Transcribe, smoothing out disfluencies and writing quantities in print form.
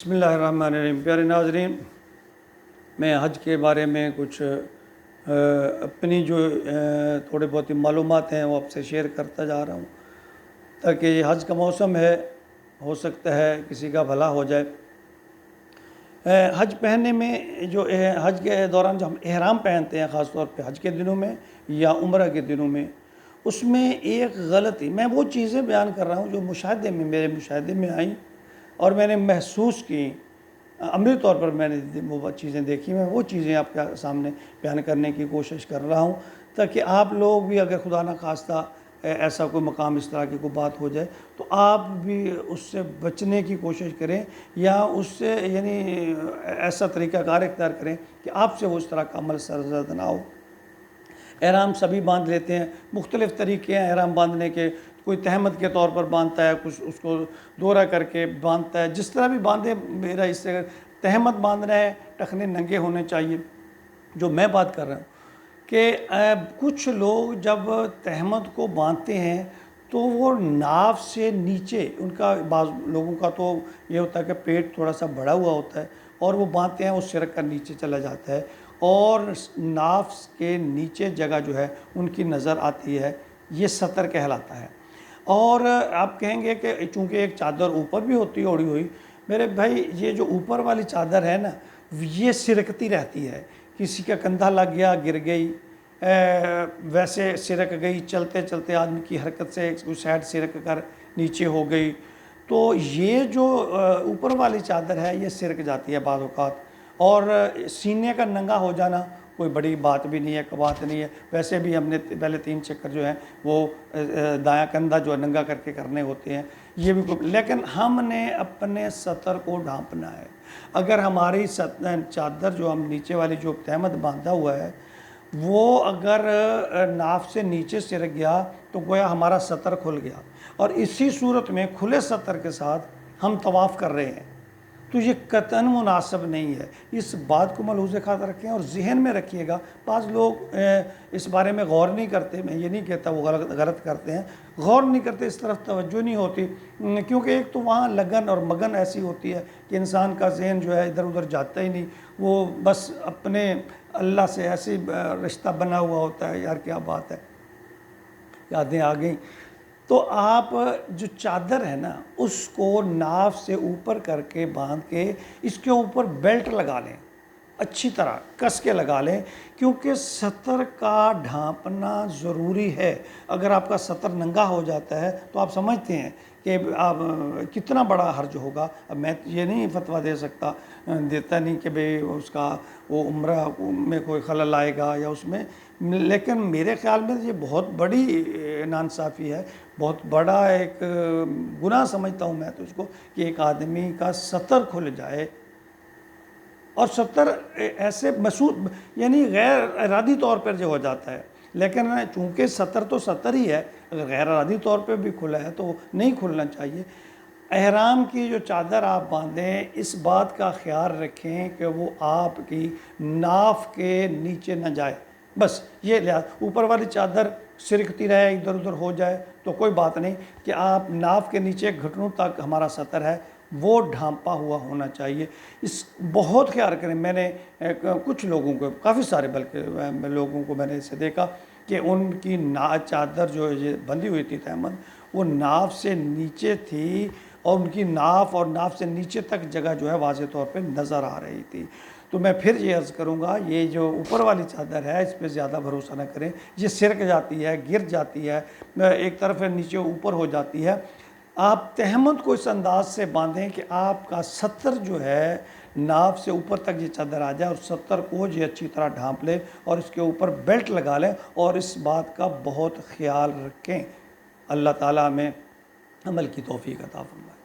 बिस्मिल्लाहिर्रहमानिर्रहीम। प्यारे नाज़रीन, मैं हज के बारे में कुछ अपनी जो थोड़ी बहुत मालूमात हैं वो आपसे शेयर करता जा रहा हूँ, ताकि ये हज का मौसम है, हो सकता है किसी का भला हो जाए। हज पहनने में जो हज के दौरान जो हम एहराम पहनते हैं, ख़ास तौर पे हज के दिनों में या उम्र के दिनों में, उसमें एक गलती, मैं वो चीज़ें बयान कर रहा हूँ जो मेरे मुशाहिदे में आई और मैंने महसूस की, अमली तौर पर मैंने वो चीज़ें देखी। मैं वो चीज़ें आपके सामने बयान करने की कोशिश कर रहा हूँ, ताकि आप लोग भी, अगर खुदा न खास्ता ऐसा कोई मकाम इस तरह की कोई बात हो जाए, तो आप भी उससे बचने की कोशिश करें या उससे यानी ऐसा तरीक़ाकार इख्तियार करें कि आपसे वो उस तरह का अमल सरज़द ना हो। एहराम सभी बांध लेते हैं, मुख्तलिफ़ तरीक़े हैं एहराम बांधने के। कोई तहमत के तौर पर बांधता है, कुछ उसको दोहरा करके बांधता है, जिस तरह भी बांधे। मेरा इससे तहमत बांधना है, टखने नंगे होने चाहिए। जो मैं बात कर रहा हूँ कि कुछ लोग जब तहमत को बांधते हैं तो वो नाव से नीचे, उनका बाज़ लोगों का तो ये होता है कि पेट थोड़ा सा बढ़ा हुआ होता है और वो बांधते हैं, वो सिरक का नीचे चला जाता है और नाव के नीचे जगह जो है उनकी नज़र आती है। ये सतर कहलाता है। और आप कहेंगे कि चूँकि एक चादर ऊपर भी होती है ओढ़ी हुई, मेरे भाई ये जो ऊपर वाली चादर है ना, ये सिरकती रहती है। किसी का कंधा लग गया, गिर गई, वैसे सिरक गई, चलते चलते आदमी की हरकत से उस साइड सिरक कर नीचे हो गई, तो ये जो ऊपर वाली चादर है ये सिरक जाती है बाज़ औक़ात। और सीने का नंगा हो जाना कोई बड़ी बात भी नहीं है, बात नहीं है। वैसे भी हमने पहले 3 चक्कर जो हैं वो दायां कंधा जो है नंगा करके करने होते हैं, ये भी। लेकिन हमने अपने सतर को ढांपना है। अगर हमारी चादर जो हम नीचे वाली जो तहमत बांधा हुआ है वो अगर नाफ से नीचे सिरक गया तो गोया हमारा सतर खुल गया, और इसी सूरत में खुले सतर के साथ हम तवाफ़ कर रहे हैं, तो ये कतन मुनासिब नहीं है। इस बात को मलहूज़ खातिर रखें और जहन में रखिएगा। बाज़ लोग इस बारे में गौर नहीं करते, मैं ये नहीं कहता वो गलत करते हैं, गौर नहीं करते, इस तरफ तवज्जो नहीं होती, क्योंकि एक तो वहाँ लगन और मगन ऐसी होती है कि इंसान का जहन जो है इधर उधर जाता ही नहीं। वो बस अपने अल्लाह से ऐसी रिश्ता बना हुआ होता है, यार क्या बात है, यादें आ गई। तो आप जो चादर है ना उसको नाव से ऊपर करके बांध के इसके ऊपर बेल्ट लगा लें, अच्छी तरह कस के लगा लें, क्योंकि सतर का ढांपना ज़रूरी है। अगर आपका सतर नंगा हो जाता है तो आप समझते हैं कि आप कितना बड़ा हर्ज होगा। अब मैं ये नहीं फतवा दे सकता, देता नहीं कि भाई उसका वो उम्रा में कोई खलल आएगा या उसमें, लेकिन मेरे ख़्याल में ये बहुत बड़ी नाइंसाफ़ी है, बहुत बड़ा एक गुनाह समझता हूँ मैं तो इसको, कि एक आदमी का सतर खुल जाए। और सतर ऐसे महसूस यानी गैर इरादी तौर पर जो हो जाता है, लेकिन चूँकि सतर तो सतर ही है, अगर गैर इरादी तौर पे भी खुला है तो नहीं खुलना चाहिए। एहराम की जो चादर आप बांधें, इस बात का ख्याल रखें कि वो आपकी नाफ के नीचे न जाए। बस ये लिहाज, ऊपर वाली चादर सिरकती रहे, इधर उधर हो जाए तो कोई बात नहीं, कि आप नाफ के नीचे घुटनों तक हमारा सतर है वो ढांपा हुआ होना चाहिए। इस बहुत ख्याल करें। मैंने कुछ लोगों को, काफ़ी सारे बल्कि लोगों को मैंने इसे देखा कि उनकी चादर जो ये बंधी हुई थी तहमत, वो नाव से नीचे थी और उनकी नाफ और नाफ से नीचे तक जगह जो है वाज़े तौर पे नज़र आ रही थी। तो मैं फिर ये अर्ज़ करूँगा, ये जो ऊपर वाली चादर है इस पर ज़्यादा भरोसा न करें। ये सिरक जाती है, गिर जाती है, एक तरफ नीचे ऊपर हो जाती है। आप तहमत को इस अंदाज से बांधें कि आपका सतर जो है नाव से ऊपर तक ये चादर आ जाए और सतर को ये अच्छी तरह ढांप ले और इसके ऊपर बेल्ट लगा लें, और इस बात का बहुत ख्याल रखें। अल्लाह ताला हमें अमल की तौफीक अता फरमाए।